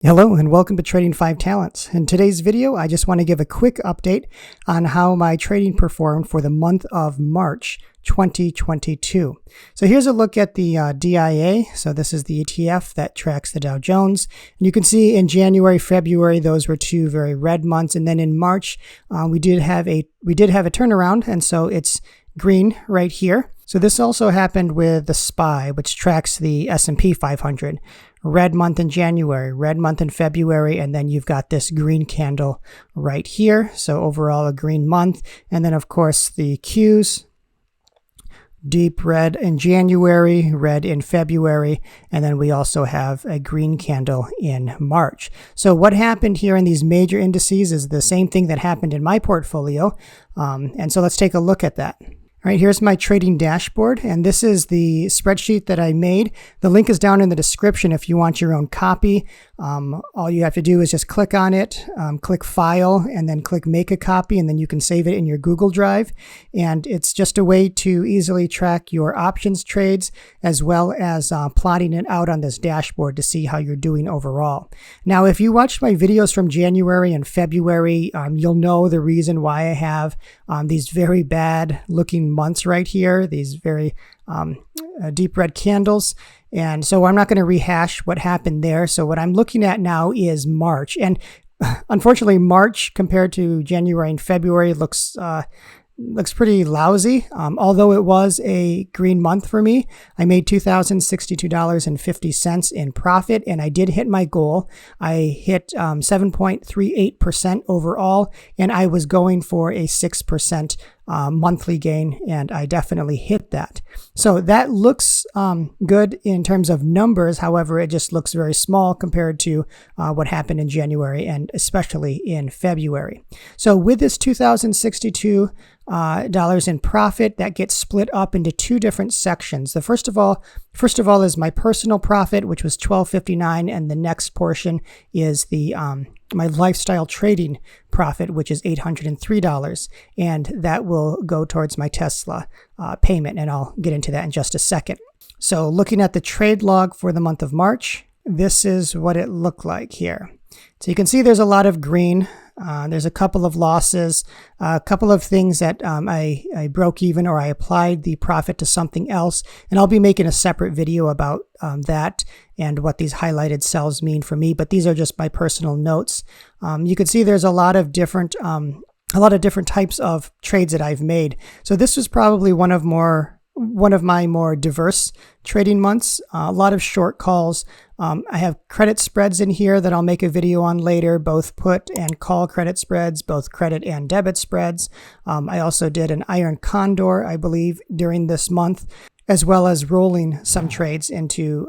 Hello and welcome to Trading 5 Talents. In today's video, I just want to give a quick update on how my trading performed for the month of March 2022. So here's a look at the DIA. So this is the ETF that tracks the Dow Jones. And you can see in January, February, those were two very red months. And then in March, we did have a turnaround. And so it's green right here. So this also happened with the SPY, which tracks the S&P 500. Red month in January, red month in February, and then you've got this green candle right here. So overall a green month. And then of course the Qs, deep red in January, red in February, and then we also have a green candle in March. So what happened here in these major indices is the same thing that happened in my portfolio. And so let's take a look at that. All right, here's my trading dashboard, and this is the spreadsheet that I made. The link is down in the description if you want your own copy. All you have to do is just click on it, click File, and then click Make a Copy, and then you can save it in your Google Drive. And it's just a way to easily track your options trades as well as plotting it out on this dashboard to see how you're doing overall. Now, if you watched my videos from January and February, you'll know the reason why I have these very bad looking months right here, these very deep red candles. And so I'm not going to rehash what happened there. So what I'm looking at now is March. And unfortunately, March compared to January and February looks pretty lousy. Although it was a green month for me, I made $2,062.50 in profit, and I did hit my goal. I hit 7.38% overall, and I was going for a 6% monthly gain, and I definitely hit that. So that looks good in terms of numbers. However, it just looks very small compared to what happened in January and especially in February. So with this $2,062 in profit, that gets split up into two different sections. The first of all is my personal profit, which was $1,259, and the next portion is the my lifestyle trading profit, which is $803, and that will go towards my Tesla payment, and I'll get into that in just a second. So looking at the trade log for the month of March, this is what it looked like here. So you can see there's a lot of green. There's a couple of losses, a couple of things that I broke even, or I applied the profit to something else. And I'll be making a separate video about that and what these highlighted cells mean for me. But these are just my personal notes. You can see there's a lot of different types of trades that I've made. So this was probably one of my more diverse trading months. A lot of short calls. I have credit spreads in here that I'll make a video on later, both put and call credit spreads, both credit and debit spreads. I also did an iron condor, I believe, during this month, as well as rolling some trades into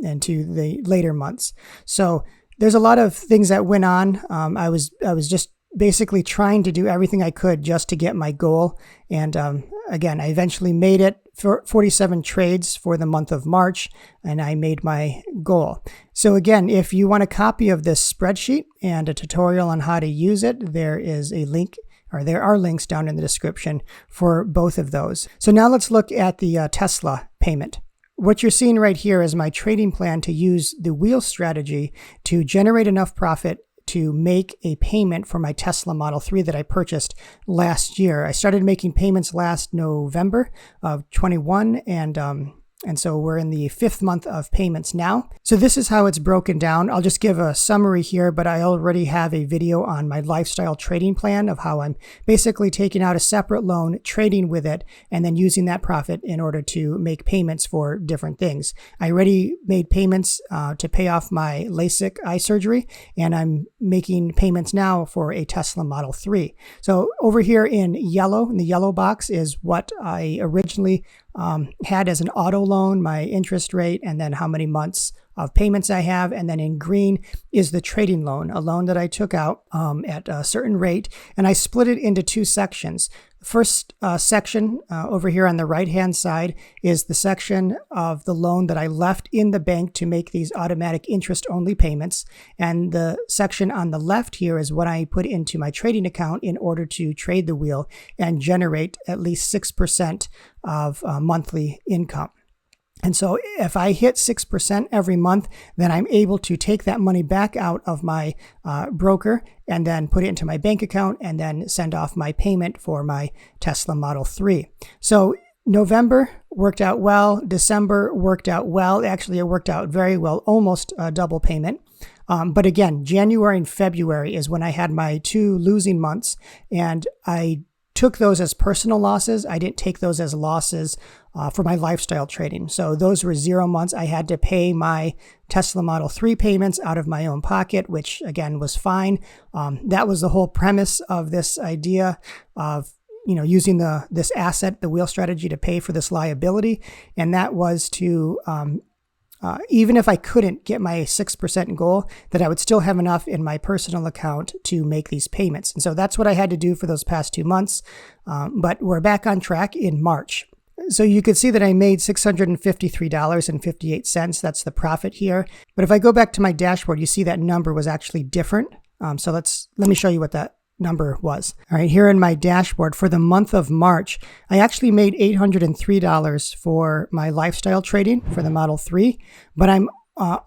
the later months. So there's a lot of things that went on. I was just basically trying to do everything I could just to get my goal. And again, I eventually made it for 47 trades for the month of March, and I made my goal. So again, if you want a copy of this spreadsheet and a tutorial on how to use it, there is a link, or there are links down in the description for both of those. So now let's look at the Tesla payment. What you're seeing right here is my trading plan to use the wheel strategy to generate enough profit to make a payment for my Tesla Model 3 that I purchased last year. I started making payments last November of 21, and so we're in the 5th month of payments now. So this is how it's broken down. I'll just give a summary here, but I already have a video on my lifestyle trading plan of how I'm basically taking out a separate loan, trading with it, and then using that profit in order to make payments for different things. I already made payments to pay off my LASIK eye surgery, and I'm making payments now for a Tesla Model 3. So over here in the yellow box is what I originally had as an auto loan, my interest rate, and then how many months of payments I have. And then in green is the trading loan, a loan that I took out at a certain rate. And I split it into two sections. First section over here on the right-hand side is the section of the loan that I left in the bank to make these automatic interest-only payments. And the section on the left here is what I put into my trading account in order to trade the wheel and generate at least 6% of monthly income. And so if I hit 6% every month, then I'm able to take that money back out of my broker and then put it into my bank account and then send off my payment for my Tesla Model 3. So November worked out well. December worked out well. Actually, it worked out very well, almost a double payment. But again, January and February is when I had my 2 losing months, and I took those as personal losses. I didn't take those as losses for my lifestyle trading. So those were 0 months. I had to pay my Tesla Model 3 payments out of my own pocket, which again was fine. That was the whole premise of this idea of using this asset, the wheel strategy, to pay for this liability. And that was to even if I couldn't get my 6% goal, that I would still have enough in my personal account to make these payments. And so that's what I had to do for those past 2 months. But we're back on track in March. So you can see that I made $653.58. That's the profit here. But if I go back to my dashboard, you see that number was actually different. So let me show you what that number was. All right, here in my dashboard for the month of March, I actually made $803 for my lifestyle trading for the Model 3, but I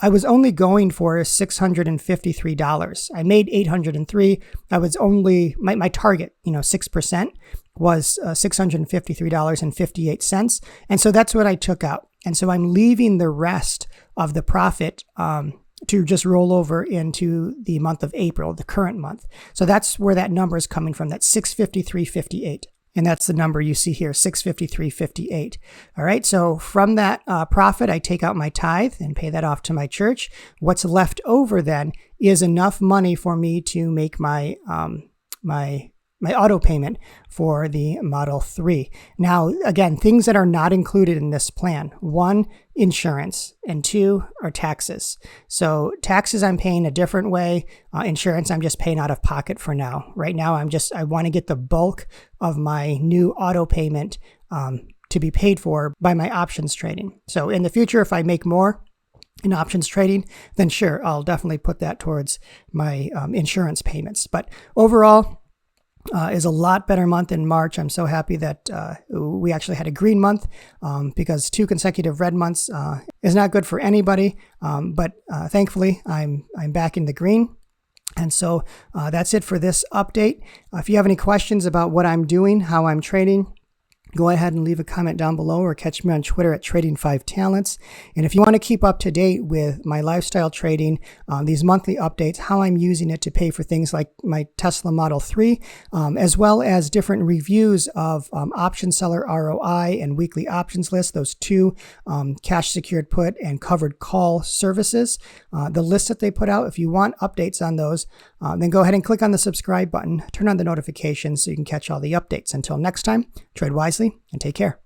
was only going for $653. I made $803. I was only my target, 6% was $653.58, and so that's what I took out. And so I'm leaving the rest of the profit to just roll over into the month of April, the current month. So that's where that number is coming from, that 653.58. And that's the number you see here, 653.58. All right, so from that profit, I take out my tithe and pay that off to my church. What's left over then is enough money for me to make my auto payment for the Model 3. Now, again, things that are not included in this plan: 1, insurance, and 2 are taxes. So taxes I'm paying a different way. Insurance I'm just paying out of pocket for now. Right now I want to get the bulk of my new auto payment to be paid for by my options trading. So in the future, if I make more in options trading, then sure, I'll definitely put that towards my insurance payments. But overall, is a lot better month in March. I'm so happy that we actually had a green month because 2 consecutive red months is not good for anybody. But thankfully, I'm back in the green. And so that's it for this update. If you have any questions about what I'm doing, how I'm trading, go ahead and leave a comment down below or catch me on Twitter at Trading5Talents. And if you want to keep up to date with my lifestyle trading, these monthly updates, how I'm using it to pay for things like my Tesla Model 3, as well as different reviews of option seller ROI and weekly options list, those 2 cash secured put and covered call services, the list that they put out. If you want updates on those, then go ahead and click on the subscribe button, turn on the notifications so you can catch all the updates. Until next time, trade wisely and take care.